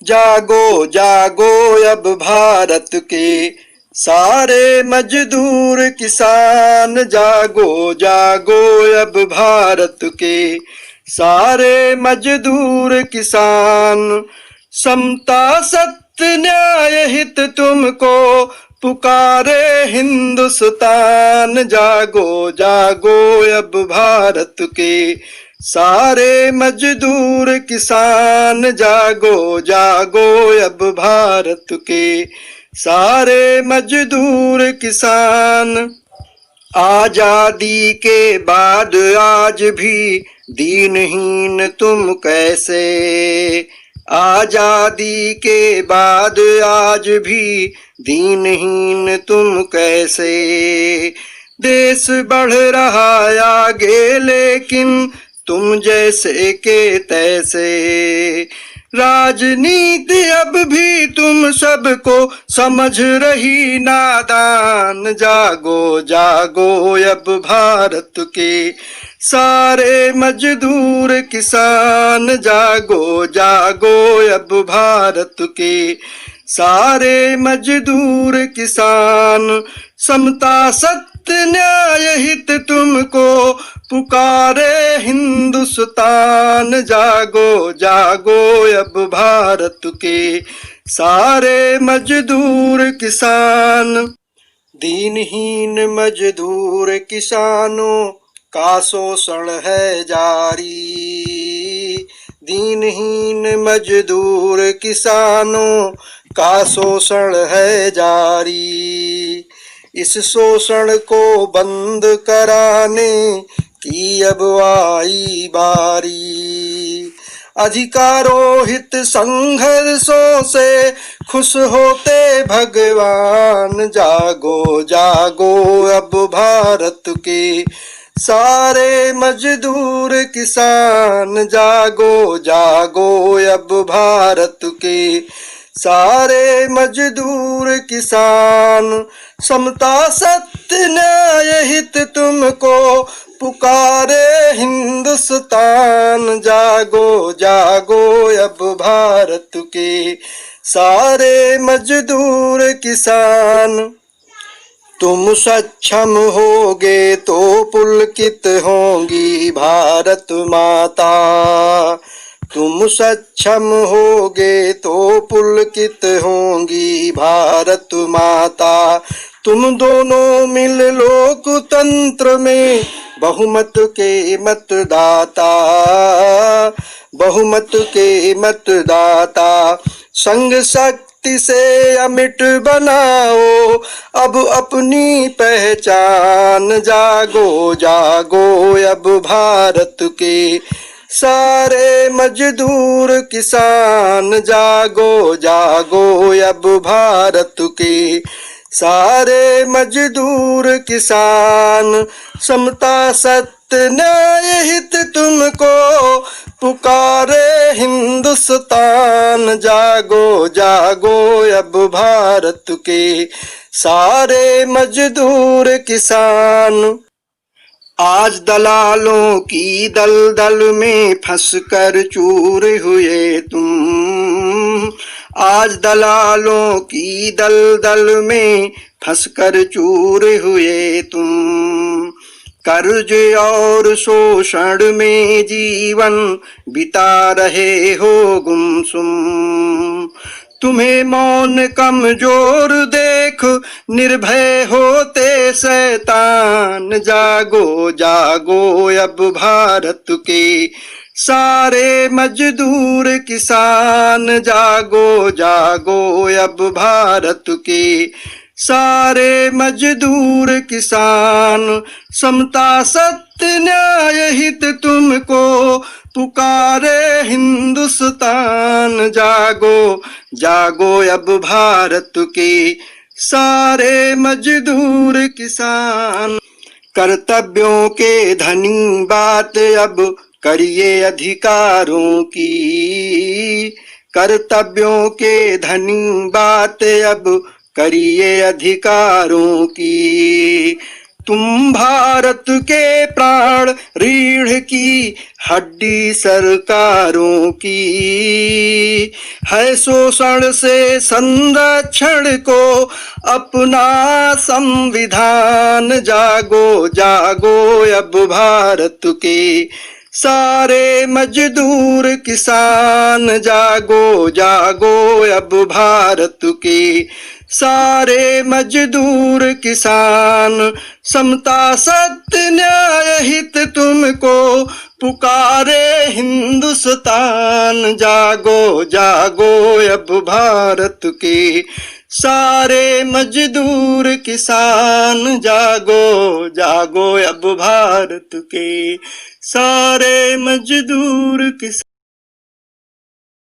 जागो जागो अब भारत के सारे मजदूर किसान, जागो जागो अब भारत के सारे मजदूर किसान। समता सत्य न्याय हित तुमको पुकारे हिंदुस्तान, जागो जागो अब भारत के सारे मजदूर किसान, जागो जागो अब भारत के सारे मजदूर किसान। आजादी के बाद आज भी दीनहीन तुम कैसे, आजादी के बाद आज भी दीनहीन तुम कैसे। देश बढ़ रहा आगे लेकिन तुम जैसे के तैसे, राजनीति अब भी तुम सबको समझ रही नादान, जागो जागो अब भारत के सारे मजदूर किसान, जागो जागो अब भारत के सारे मजदूर किसान। समता सत्य न्याय हित तुमको पुकारे हिंदुस्तान, जागो जागो अब भारत के सारे मजदूर किसान। दीनहीन मजदूर किसानों का शोषण है जारी, दीनहीन मजदूर किसानों का शोषण है जारी। इस शोषण को बंद कराने की अब आई बारी, अधिकारों हित संघर्षों से खुश होते भगवान, जागो जागो अब भारत के सारे मजदूर किसान, जागो जागो अब भारत के सारे मजदूर किसान। समता सत्य न्याय हित तुमको पुकारे हिंदुस्तान, जागो जागो अब भारत के सारे मजदूर किसान। तुम सक्षम होगे तो पुलकित होंगी भारत माता, तुम सक्षम होगे तो पुलकित होंगी भारत माता। तुम दोनों मिल लोकतंत्र में बहुमत के मतदाता, बहुमत के मतदाता। संग शक्ति से अमिट बनाओ अब अपनी पहचान, जागो जागो अब भारत के सारे मजदूर किसान, जागो जागो अब भारत के सारे मजदूर किसान। समता सत्य न्याय हित तुमको पुकारे हिंदुस्तान, जागो जागो अब भारत के सारे मजदूर किसान। आज दलालों की दलदल में फंसकर चूर हुए तुम, आज दलालों की दलदल में फंसकर चूर हुए तुम। कर्ज और शोषण में जीवन बिता रहे हो गुमसुम। तुम्हें मौन कमजोर देख निर्भय होते शैतान, जागो जागो अब भारत के सारे मजदूर किसान, जागो जागो अब भारत के सारे मजदूर किसान। समता सत्य न्याय हित तुमको पुकारे हिंदुस्तान, जागो जागो अब भारत के सारे मजदूर किसान। कर्तव्यों के धनी बात अब करिए अधिकारों की, कर्तव्यों के धनी बात अब करिए अधिकारों की। तुम भारत के प्राण रीढ़ की हड्डी सरकारों की, है शोषण से संरक्षण को अपना संविधान। जागो जागो अब भारत के सारे मजदूर किसान। जागो जागो अब भारत के सारे मजदूर किसान। समता सत्य न्याय हित तुमको पुकारे हिंदुस्तान। जागो जागो अब भारत के सारे मजदूर किसान। जागो जागो अब भारत के सारे मजदूर किसान।